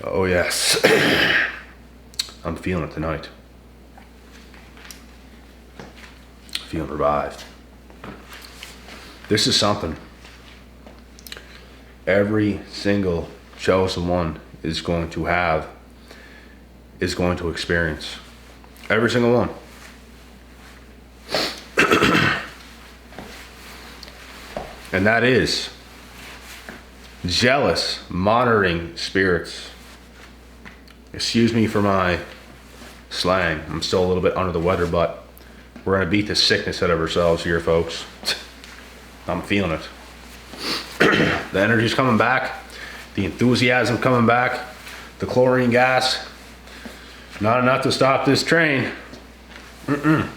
Oh yes, I'm feeling it tonight. Feeling revived. This is something every single chosen one is going to experience. Every single one. And that is jealous, monitoring spirits. Excuse me for my slang. I'm still a little bit under the weather, but we're going to beat the sickness out of ourselves here, folks. I'm feeling it. The energy's coming back. The enthusiasm coming back. The chlorine gas. Not enough to stop this train. But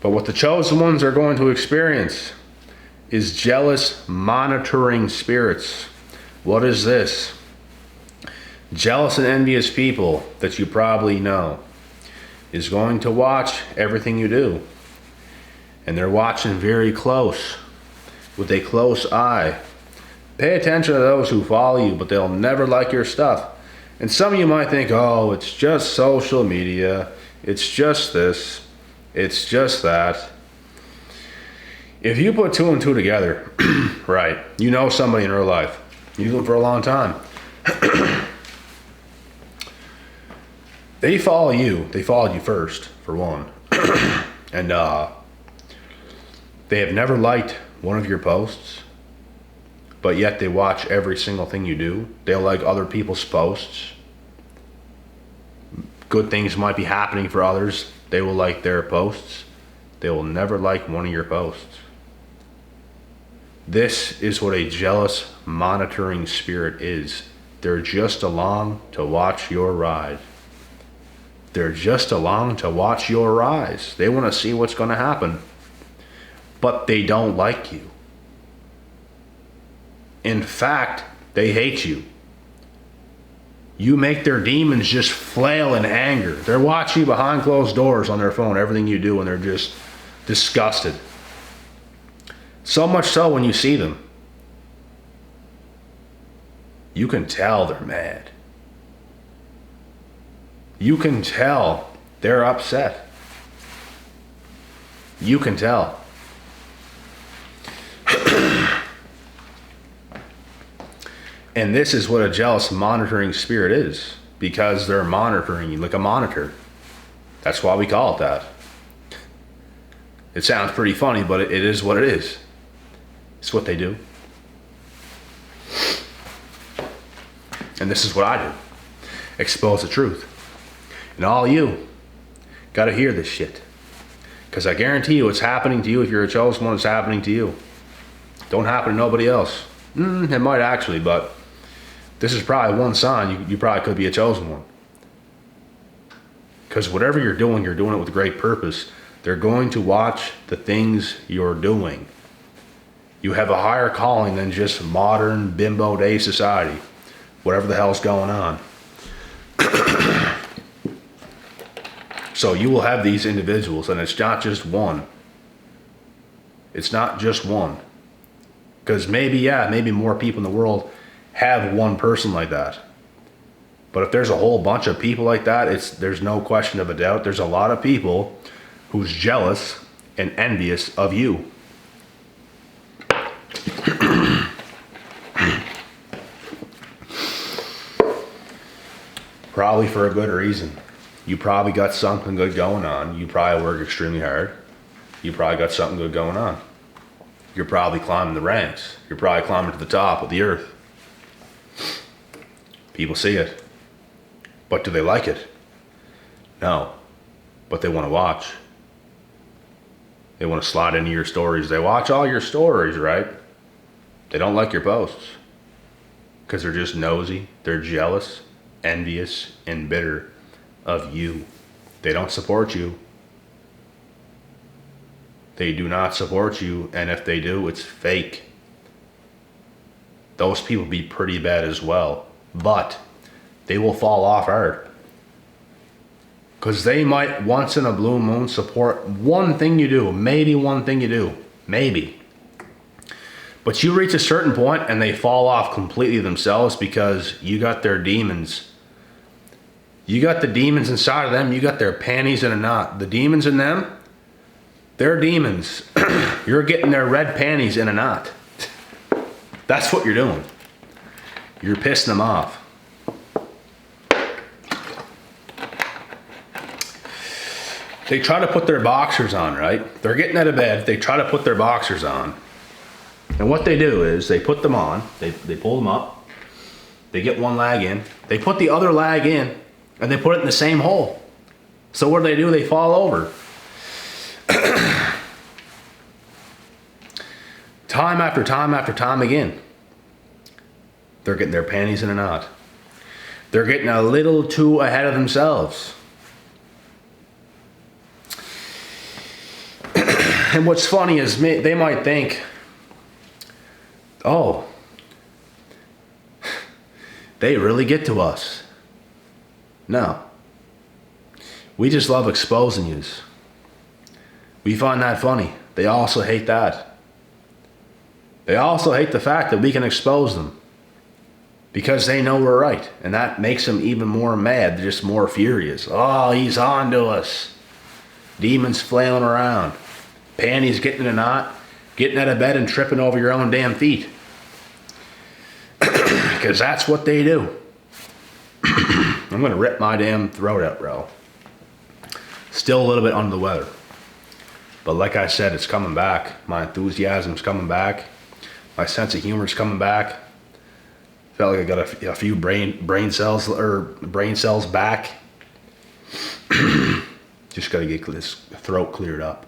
what the chosen ones are going to experience is jealous, monitoring spirits. What is this? Jealous and envious people that you probably know is going to watch everything you do. And they're watching very close, with a close eye. Pay attention to those who follow you, but they'll never like your stuff. And some of you might think, oh, it's just social media. It's just this. It's just that. If you put two and two together, right, you know somebody in real life. You know them for a long time. They follow you. They followed you first, for one. And they have never liked one of your posts, but yet they watch every single thing you do. They'll like other people's posts. Good things might be happening for others. They will like their posts. They will never like one of your posts. This is what a jealous, monitoring spirit is. They're just along to watch your ride. They're just along to watch your rise. They want to see what's going to happen. But they don't like you. In fact, they hate you. You make their demons just flail in anger. They're watching you behind closed doors on their phone, everything you do, and they're just disgusted. So much so when you see them, you can tell they're mad. You can tell they're upset. You can tell. And this is what a jealous monitoring spirit is, because they're monitoring you like a monitor. That's why we call it that. It sounds pretty funny, but it is what it is. It's what they do. And this is what I do. Expose the truth. And all you got to hear this shit. Because I guarantee you it's happening to you. If you're a chosen one, it's happening to you. Don't happen to nobody else. It might actually, but this is probably one sign you probably could be a chosen one. Because whatever you're doing it with great purpose. They're going to watch the things you're doing. You have a higher calling than just modern bimbo day society. Whatever the hell's going on. So you will have these individuals, and it's not just one. It's not just one. Because maybe more people in the world have one person like that. But if there's a whole bunch of people like that, there's no question of a doubt. There's a lot of people who's jealous and envious of you. Probably for a good reason. You probably got something good going on. You probably work extremely hard. You probably got something good going on. You're probably climbing the ranks. You're probably climbing to the top of the earth. People see it. But do they like it? No. But they want to watch. They want to slide into your stories. They watch all your stories, right? They don't like your posts. Because they're just nosy. They're jealous, envious, and bitter of you. They don't support you. They do not support you, and if they do, it's fake. Those people be pretty bad as well, but they will fall off hard. Because they might once in a blue moon support one thing you do, maybe one thing you do, maybe. But you reach a certain point and they fall off completely themselves because you got their demons. You got the demons inside of them. You got their panties in a knot. The demons in them, they're demons. You're getting their red panties in a knot. That's what you're doing. You're pissing them off. They try to put their boxers on, right? They're getting out of bed. They try to put their boxers on. And what they do is they put them on. They pull them up. They get one leg in. They put the other leg in. And they put it in the same hole. So what do? They fall over. Time after time after time again. They're getting their panties in a knot. They're getting a little too ahead of themselves. And what's funny is they might think, oh, they really get to us. No. We just love exposing yous. We find that funny. They also hate that. They also hate the fact that we can expose them. Because they know we're right. And that makes them even more mad. They're just more furious. Oh, he's on to us. Demons flailing around. Panties getting in a knot. Getting out of bed and tripping over your own damn feet. Because that's what they do. I'm going to rip my damn throat out, bro. Still a little bit under the weather. But like I said, it's coming back. My enthusiasm's coming back. My sense of humor's coming back. Felt like I got a few brain cells back. Just got to get this throat cleared up.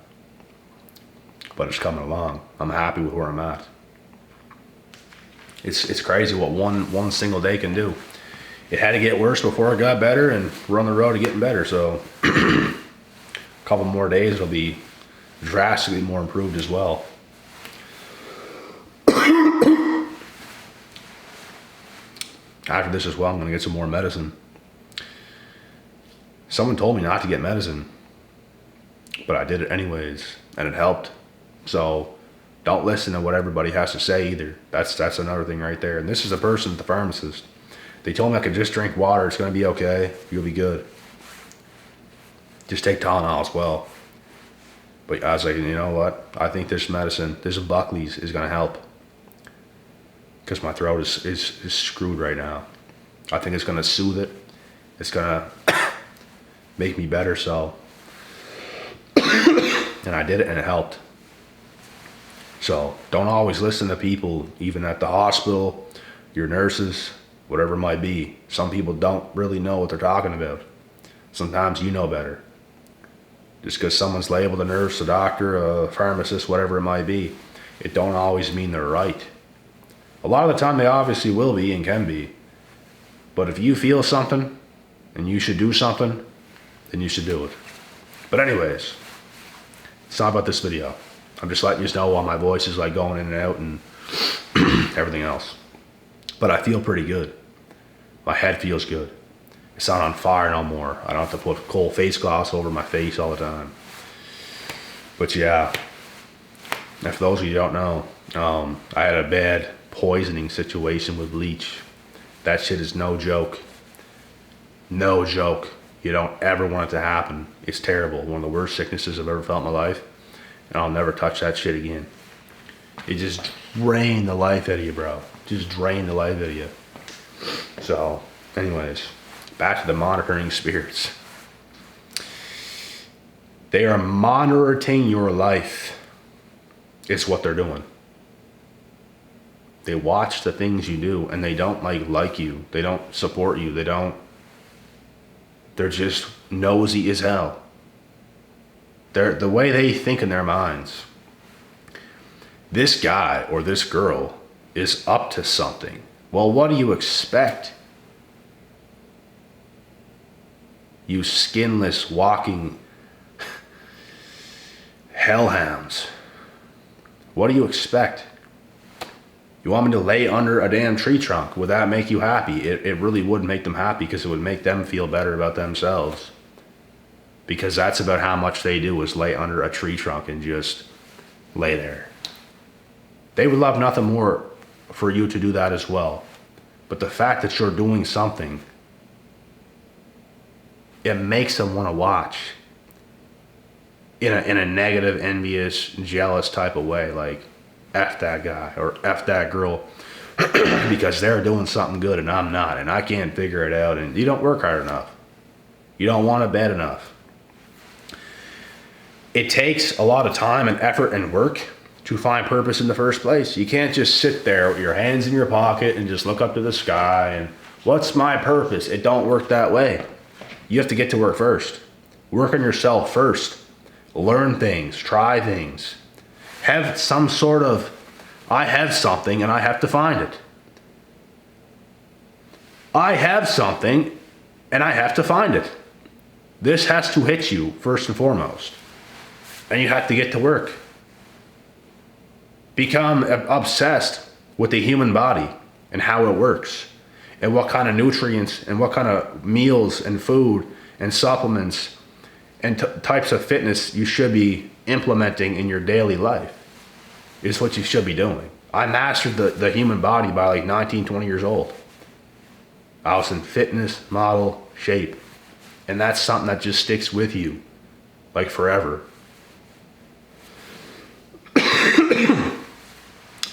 But it's coming along. I'm happy with where I'm at. It's crazy what one single day can do. It had to get worse before it got better, and we're on the road to getting better. So a couple more days it'll be drastically more improved as well. After this as well, I'm going to get some more medicine. Someone told me not to get medicine, but I did it anyways, and it helped. So don't listen to what everybody has to say either. That's another thing right there. And this is a person, the pharmacist. They told me I could just drink water. It's going to be okay. You'll be good. Just take Tylenol as well. But I was like, you know what? I think this medicine, this Buckley's, is going to help. Because my throat is screwed right now. I think it's going to soothe it. It's going to make me better. So, and I did it and it helped. So don't always listen to people, even at the hospital, your nurses, whatever it might be. Some people don't really know what they're talking about. Sometimes you know better. Just because someone's labeled a nurse, a doctor, a pharmacist, whatever it might be, it don't always mean they're right. A lot of the time they obviously will be and can be. But if you feel something and you should do something, then you should do it. But anyways, it's not about this video. I'm just letting you know while my voice is like going in and out and everything else. But I feel pretty good. My head feels good. It's not on fire no more. I don't have to put cold face cloths over my face all the time. But yeah, and for those of you who don't know, I had a bad poisoning situation with bleach. That shit is no joke. No joke. You don't ever want it to happen. It's terrible. One of the worst sicknesses I've ever felt in my life. And I'll never touch that shit again. It just drained the life out of you, bro. Just drained the life out of you. So, anyways, back to the monitoring spirits. They are monitoring your life. It's what they're doing. They watch the things you do, and they don't like you. They don't support you. They're just nosy as hell. The way they think in their minds. This guy or this girl is up to something. Well, what do you expect? You skinless, walking hellhounds. What do you expect? You want me to lay under a damn tree trunk? Would that make you happy? It really would make them happy because it would make them feel better about themselves. Because that's about how much they do is lay under a tree trunk and just lay there. They would love nothing more for you to do that as well. But the fact that you're doing something, it makes them want to watch in a negative, envious, jealous type of way. Like, F that guy or F that girl because they're doing something good and I'm not, and I can't figure it out, and you don't work hard enough. You don't want it bad enough. It takes a lot of time and effort and work to find purpose in the first place. You can't just sit there with your hands in your pocket and just look up to the sky and, what's my purpose? It don't work that way. You have to get to work first. Work on yourself first. Learn things, try things. Have some sort of, I have something and I have to find it. I have something and I have to find it. This has to hit you first and foremost. And you have to get to work. Become obsessed with the human body and how it works, and what kind of nutrients and what kind of meals and food and supplements and types of fitness you should be implementing in your daily life is what you should be doing. I mastered the human body by like 19, 20 years old. I was in fitness model shape. And that's something that just sticks with you like forever.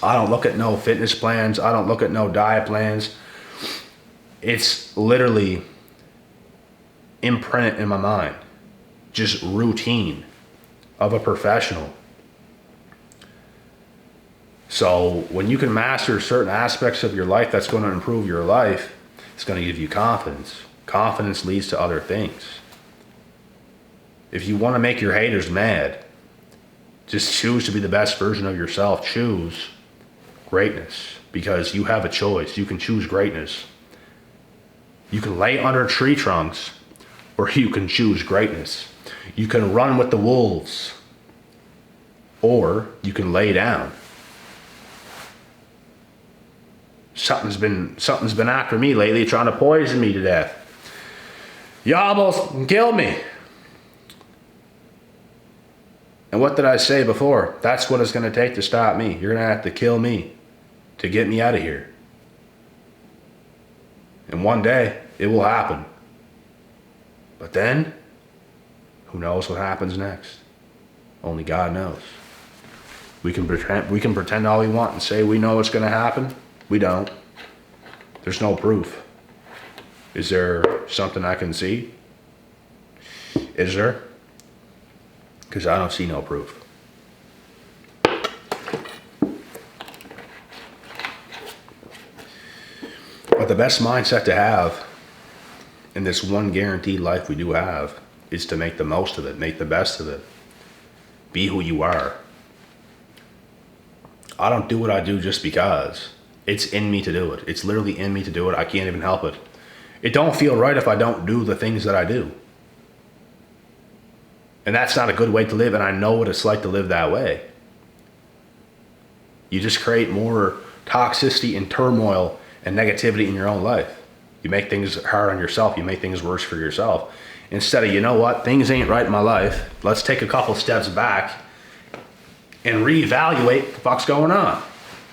I don't look at no fitness plans. I don't look at no diet plans. It's literally imprinted in my mind. Just routine of a professional. So when you can master certain aspects of your life that's going to improve your life, it's going to give you confidence. Confidence leads to other things. If you want to make your haters mad, just choose to be the best version of yourself. Choose greatness, because you have a choice. You can choose greatness. You can lay under tree trunks, or you can choose greatness. You can run with the wolves, or you can lay down. Something's been after me lately, trying to poison me to death. You almost killed me. And what did I say before? That's what it's going to take to stop me. You're going to have to kill me to get me out of here. And one day, it will happen. But then, who knows what happens next? Only God knows. We can pretend all we want and say we know what's going to happen. We don't. There's no proof. Is there something I can see? Is there? Because I don't see no proof. But the best mindset to have in this one guaranteed life we do have is to make the most of it, make the best of it. Be who you are. I don't do what I do just because. It's in me to do it. It's literally in me to do it. I can't even help it. It don't feel right if I don't do the things that I do. And that's not a good way to live, and I know what it's like to live that way. You just create more toxicity and turmoil and negativity in your own life. You make things hard on yourself. You make things worse for yourself. Instead of, you know what, things ain't right in my life. Let's take a couple steps back and reevaluate what the fuck's going on.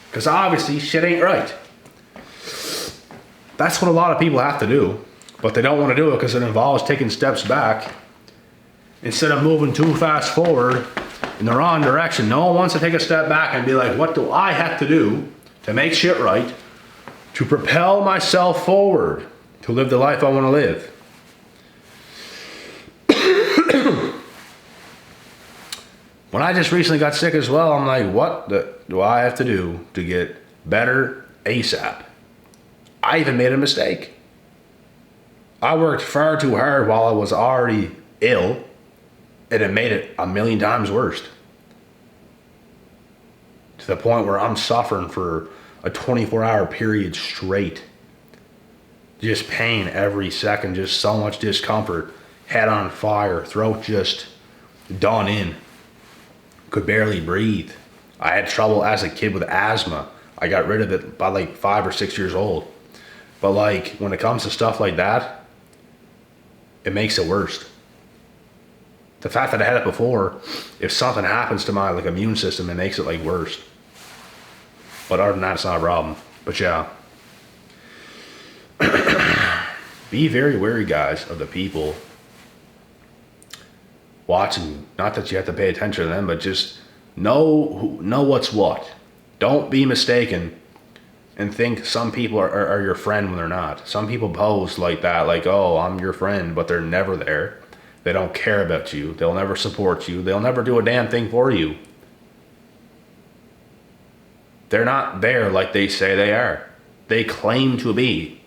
Because obviously shit ain't right. That's what a lot of people have to do. But they don't want to do it because it involves taking steps back instead of moving too fast forward in the wrong direction. No one wants to take a step back and be like, what do I have to do to make shit right, to propel myself forward, to live the life I want to live? When I just recently got sick as well, I'm like, what do I have to do to get better ASAP? I even made a mistake. I worked far too hard while I was already ill, and it made it a million times worse. To the point where I'm suffering for a 24-hour period straight. Just pain every second, just so much discomfort. Head on fire, throat just done in. Could barely breathe. I had trouble as a kid with asthma. I got rid of it by like 5 or 6 years old. But like, when it comes to stuff like that, it makes it worse. The fact that I had it before, if something happens to my like immune system, it makes it like worse. But other than that, it's not a problem. But yeah, be very wary, guys, of the people watching you. Not that you have to pay attention to them, but just know what's what. Don't be mistaken and think some people are your friend when they're not. Some people pose like that, like, oh, I'm your friend, but they're never there. They don't care about you. They'll never support you. They'll never do a damn thing for you. They're not there like they say they are. They claim to be,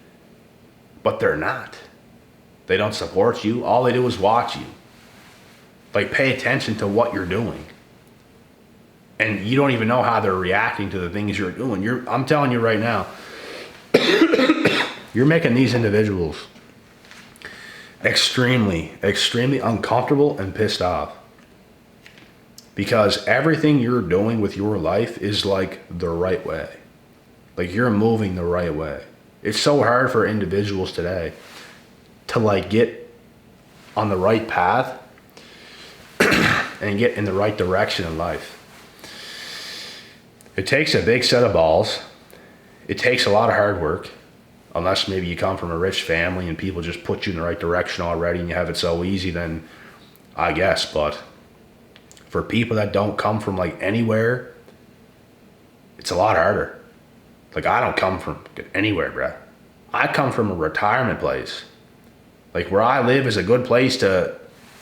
but they're not. They don't support you. All they do is watch you. Like, pay attention to what you're doing. And you don't even know how they're reacting to the things you're doing. I'm telling you right now, you're making these individuals extremely, extremely uncomfortable and pissed off. Because everything you're doing with your life is like the right way. Like, you're moving the right way. It's so hard for individuals today to like get on the right path and get in the right direction in life. It takes a big set of balls. It takes a lot of hard work. Unless maybe you come from a rich family and people just put you in the right direction already and you have it so easy, then I guess. But for people that don't come from like anywhere, it's a lot harder. Like, I don't come from anywhere, bruh. I come from a retirement place. Like, where I live is a good place to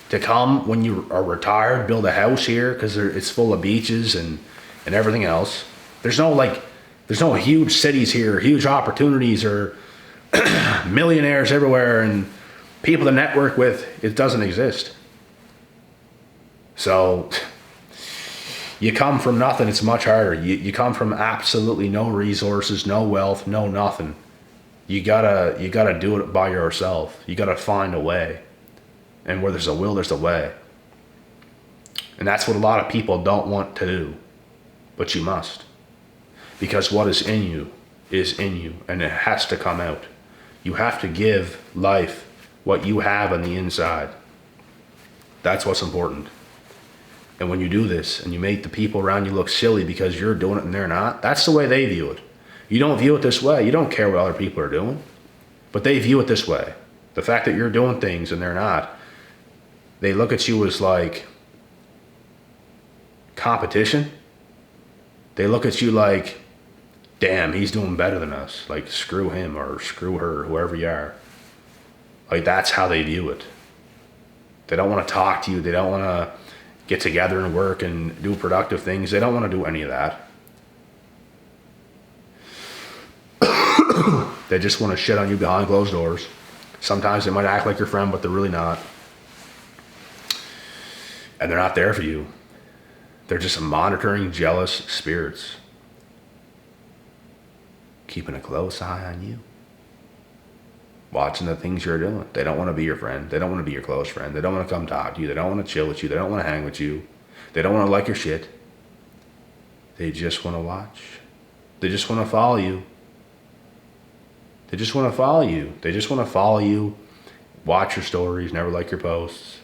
come when you are retired, build a house here, because it's full of beaches and everything else. There's no huge cities here, huge opportunities, or millionaires everywhere and people to network with. It doesn't exist. So you come from nothing, it's much harder. You come from absolutely no resources, no wealth, no nothing. You gotta do it by yourself. You gotta find a way. And where there's a will, there's a way. And that's what a lot of people don't want to do. But you must. Because what is in you, and it has to come out. You have to give life what you have on the inside. That's what's important. And when you do this and you make the people around you look silly because you're doing it and they're not, that's the way they view it. You don't view it this way. You don't care what other people are doing. But they view it this way. The fact that you're doing things and they're not, they look at you as like competition. They look at you like, damn, he's doing better than us. Like, screw him or screw her, whoever you are. Like, that's how they view it. They don't want to talk to you. They don't want to get together and work and do productive things. They don't want to do any of that. They just want to shit on you behind closed doors. Sometimes they might act like your friend, but they're really not. And they're not there for you. They're just monitoring jealous spirits. Keeping a close eye on you. Watching the things you're doing. They don't want to be your friend. They don't want to be your close friend. They don't want to come talk to you. They don't want to chill with you. They don't want to hang with you. They don't want to like your shit. They just want to watch. They just want to follow you. They just want to follow you. They just want to follow you, watch your stories, never like your posts.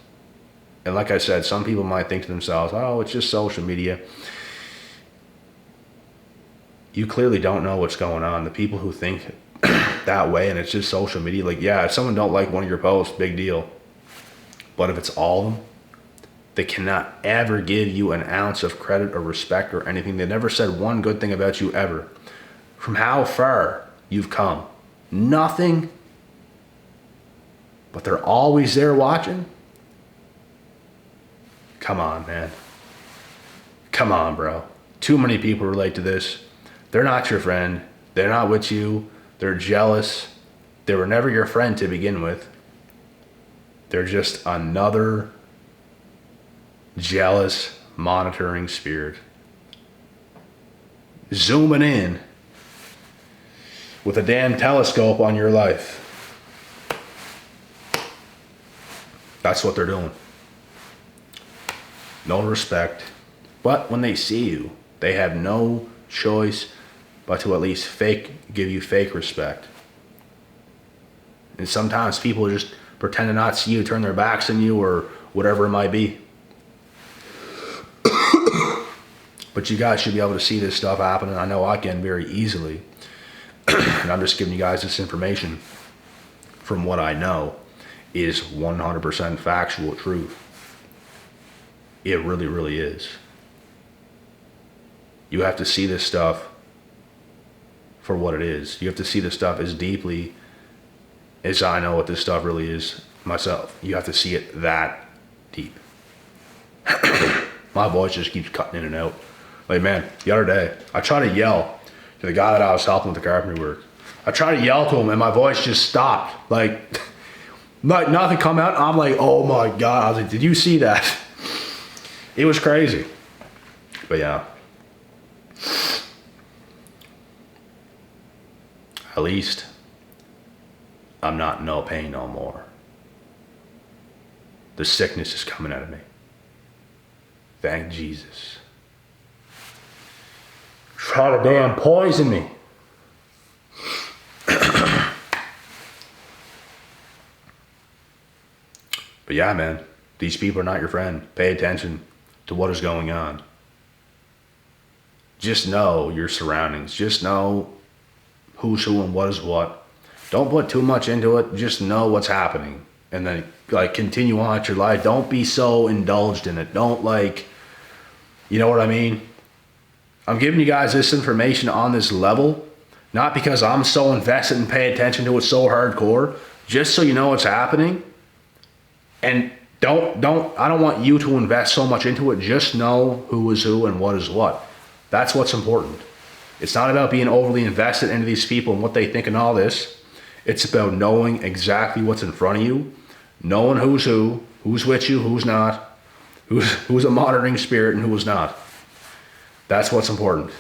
And like I said, some people might think to themselves, oh, it's just social media. You clearly don't know what's going on. The people who think that way and it's just social media, like, yeah, if someone don't like one of your posts, big deal. But if it's all of them, they cannot ever give you an ounce of credit or respect or anything. They never said one good thing about you ever. From how far you've come. Nothing. But they're always there watching. Come on, man. Come on, bro. Too many people relate to this. They're not your friend. They're not with you. They're jealous. They were never your friend to begin with. They're just another jealous, monitoring spirit. Zooming in with a damn telescope on your life. That's what they're doing. No respect. But when they see you, they have no choice but to at least give you fake respect. And sometimes people just pretend to not see you, turn their backs on you, or whatever it might be. But you guys should be able to see this stuff happening. I know I can very easily. And I'm just giving you guys this information from what I know is 100% factual truth. It really, really is. You have to see this stuff for what it is. You have to see this stuff as deeply as I know what this stuff really is myself. You have to see it that deep. My voice just keeps cutting in and out. Like, man, the other day, I tried to yell to the guy that I was helping with the carpentry work. I tried to yell to him and my voice just stopped. Like nothing come out. I'm like, oh my God. I was like, did you see that? It was crazy. But yeah. At least I'm not in no pain no more. The sickness is coming out of me. Thank Jesus. Try to damn poison me. But yeah, man, these people are not your friend. Pay attention to what is going on. Just know your surroundings. Just know who's who and what is what. Don't put too much into it. Just know what's happening. And then like continue on with your life. Don't be so indulged in it. Don't you know what I mean? I'm giving you guys this information on this level, not because I'm so invested and pay attention to it so hardcore, just so you know what's happening. And I don't want you to invest so much into it. Just know who is who and what is what. That's what's important. It's not about being overly invested into these people and what they think and all this. It's about knowing exactly what's in front of you, knowing who's who, who's with you, who's not, who's a monitoring spirit and who's not. That's what's important.